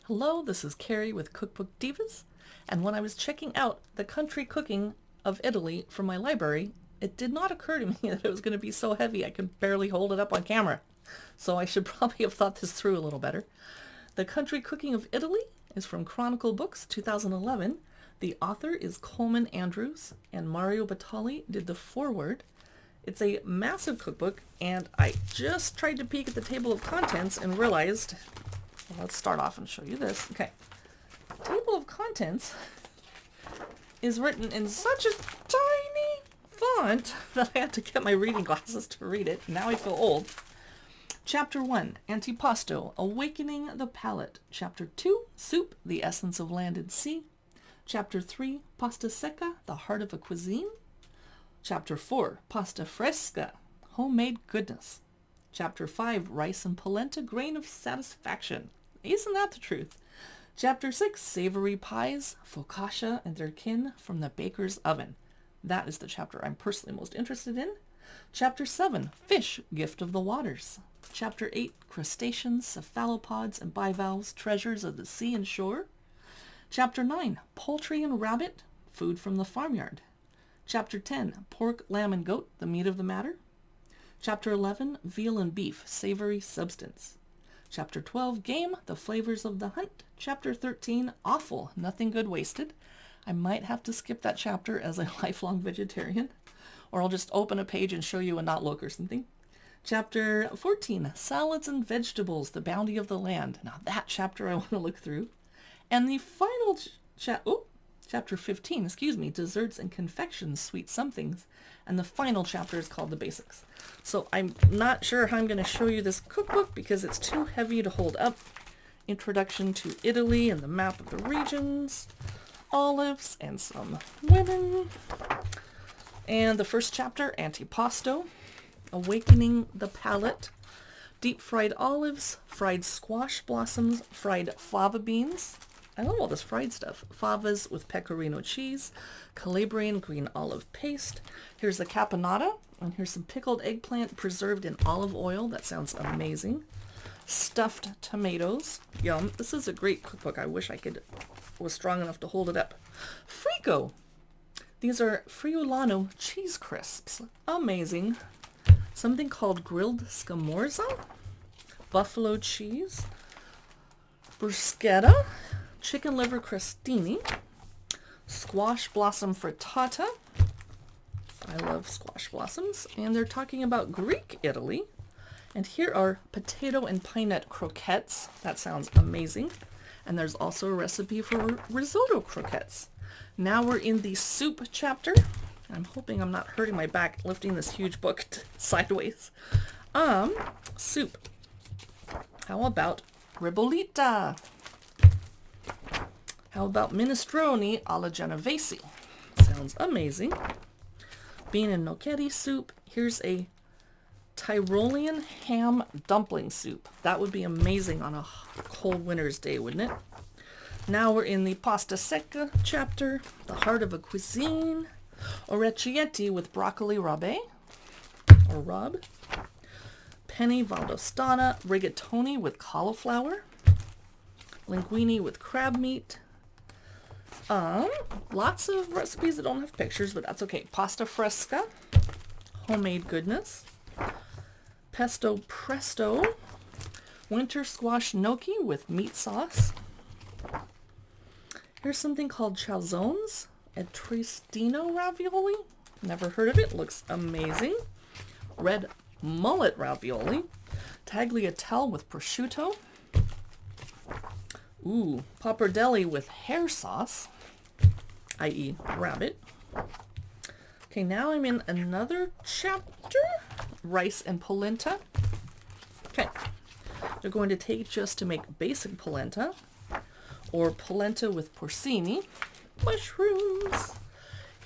Hello, this is Carrie with Cookbook Divas, and when I was checking out the country cooking of Italy from my library, it did not occur to me that it was going to be so heavy I could barely hold it up on camera. So I should probably have thought this through a little better. The Country Cooking of Italy is from Chronicle Books, 2011. The author is Colman Andrews, and Mario Batali did the foreword. It's a massive cookbook, and I just tried to peek at the table of contents and realized, well, let's start off and show you this. Okay, table of contents is written in such a tiny font that I had to get my reading glasses to read it. Now I feel old. Chapter 1, Antipasto, Awakening the Palate. Chapter 2, Soup, the Essence of Land and Sea. Chapter 3, Pasta Secca, the Heart of a Cuisine. Chapter 4, Pasta Fresca, Homemade Goodness. Chapter 5, Rice and Polenta, Grain of Satisfaction. Isn't that the truth? Chapter 6, Savory Pies, Focaccia and their kin from the baker's oven. That is the chapter I'm personally most interested in. Chapter 7, Fish, Gift of the Waters. Chapter 8, Crustaceans, Cephalopods and Bivalves, Treasures of the Sea and Shore. Chapter 9, Poultry and Rabbit, Food from the Farmyard. Chapter 10, Pork, Lamb and Goat, the Meat of the Matter. Chapter 11, Veal and Beef, Savory Substance. Chapter 12, Game, the Flavors of the Hunt. Chapter 13, Offal, Nothing Good Wasted. I might have to skip that chapter as a lifelong vegetarian, or I'll just open a page and show you a not look or something. Chapter 14, Salads and Vegetables, the Bounty of the Land. Now that chapter I want to look through. And the final chapter 15, Desserts and Confections, Sweet Somethings. And the final chapter is called The Basics. So I'm not sure how I'm going to show you this cookbook because it's too heavy to hold up. Introduction to Italy and the map of the regions. Olives and some women. And the first chapter, Antipasto, Awakening the Palate. Deep fried olives, fried squash blossoms, fried fava beans. I love all this fried stuff. Favas with pecorino cheese, Calabrian green olive paste. Here's the caponata, and here's some pickled eggplant preserved in olive oil. That sounds amazing. Stuffed tomatoes. Yum. This is a great cookbook. I wish I was strong enough to hold it up. Frico. These are Friulano cheese crisps. Amazing. Something called grilled scamorza. Buffalo cheese. Bruschetta. Chicken liver crostini, squash blossom frittata. I love squash blossoms. And they're talking about Greek Italy. And here are potato and pine nut croquettes. That sounds amazing. And there's also a recipe for risotto croquettes. Now we're in the soup chapter. I'm hoping I'm not hurting my back lifting this huge book sideways. Soup. How about ribollita? How about minestrone alla genovese? Sounds amazing. Bean and gnocchetti soup. Here's a Tyrolean ham dumpling soup. That would be amazing on a cold winter's day, wouldn't it? Now we're in the pasta secca chapter. The heart of a cuisine. Orecchietti with broccoli rabe, or rub. Penne valdostana. Rigatoni with cauliflower. Linguine with crab meat. Lots of recipes that don't have pictures, but that's okay. Pasta fresca, homemade goodness. Pesto presto, winter squash gnocchi with meat sauce. Here's something called calzones and tristino ravioli. Never heard of it. Looks amazing. Red mullet ravioli. Tagliatelle with prosciutto. Ooh, pappardelle with hair sauce, i.e. rabbit. Okay, now I'm in another chapter, rice and polenta. Okay, they're going to teach us to make basic polenta, or polenta with porcini, mushrooms.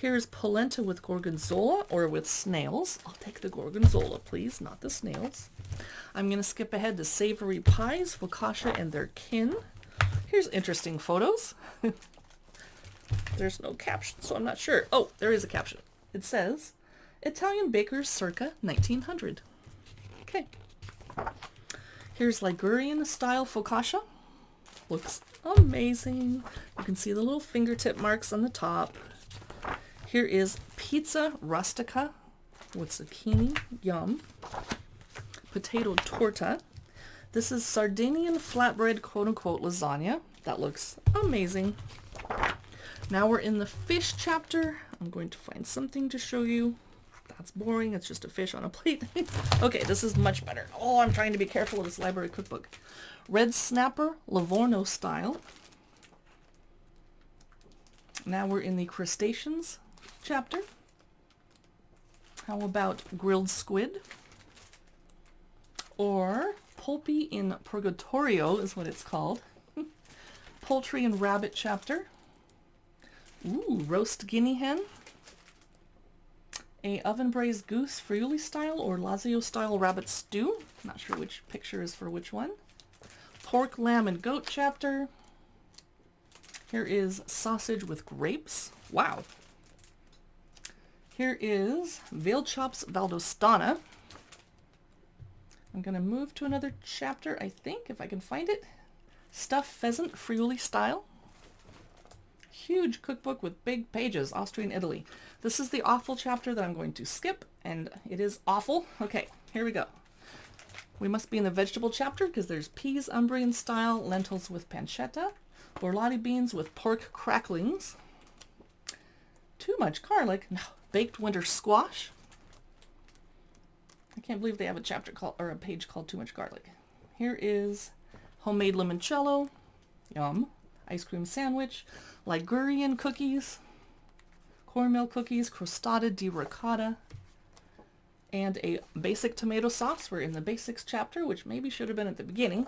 Here's polenta with gorgonzola, or with snails. I'll take the gorgonzola, please, not the snails. I'm going to skip ahead to savory pies, focaccia and their kin. Here's interesting photos. There's no caption, so I'm not sure. Oh, there is a caption. It says, Italian bakers circa 1900. Okay. Here's Ligurian-style focaccia. Looks amazing. You can see the little fingertip marks on the top. Here is pizza rustica with zucchini, yum. Potato torta. This is Sardinian flatbread quote-unquote lasagna. That looks amazing. Now we're in the fish chapter. I'm going to find something to show you. That's boring. It's just a fish on a plate. Okay, this is much better. Oh, I'm trying to be careful of this library cookbook. Red snapper, Livorno style. Now we're in the crustaceans chapter. How about grilled squid? Or pulpy in purgatorio is what it's called. Poultry and rabbit chapter. Ooh, roast guinea hen. A oven braised goose friuli style or Lazio style rabbit stew. Not sure which picture is for which one. Pork, lamb, and goat chapter. Here is sausage with grapes. Wow. Here is veal chops valdostana. I'm going to move to another chapter, I think, if I can find it. Stuffed pheasant friuli style. Huge cookbook with big pages, Austrian Italy. This is the awful chapter that I'm going to skip, and it is awful. Okay, here we go. We must be in the vegetable chapter because there's peas Umbrian style, lentils with pancetta, borlotti beans with pork cracklings, too much garlic, no, baked winter squash. I can't believe they have a chapter called, or a page called Too Much Garlic. Here is homemade limoncello, yum, ice cream sandwich, Ligurian cookies, cornmeal cookies, crostata di ricotta, and a basic tomato sauce. We're in the basics chapter, which maybe should have been at the beginning.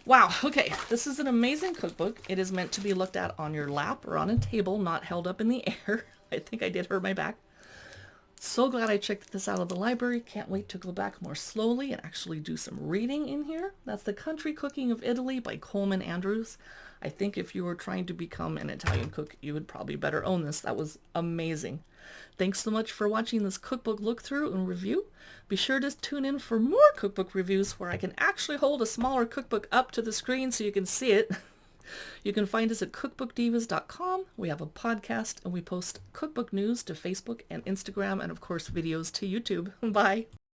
Wow, okay, this is an amazing cookbook. It is meant to be looked at on your lap or on a table, not held up in the air. I think I did hurt my back. So glad I checked this out of the library. Can't wait to go back more slowly and actually do some reading in here. That's The Country Cooking of Italy by Colman Andrews. I think if you were trying to become an Italian cook, you would probably better own this. That was amazing. Thanks so much for watching this cookbook look through and review. Be sure to tune in for more cookbook reviews where I can actually hold a smaller cookbook up to the screen so you can see it. You can find us at cookbookdivas.com. We have a podcast and we post cookbook news to Facebook and Instagram and of course videos to YouTube. Bye.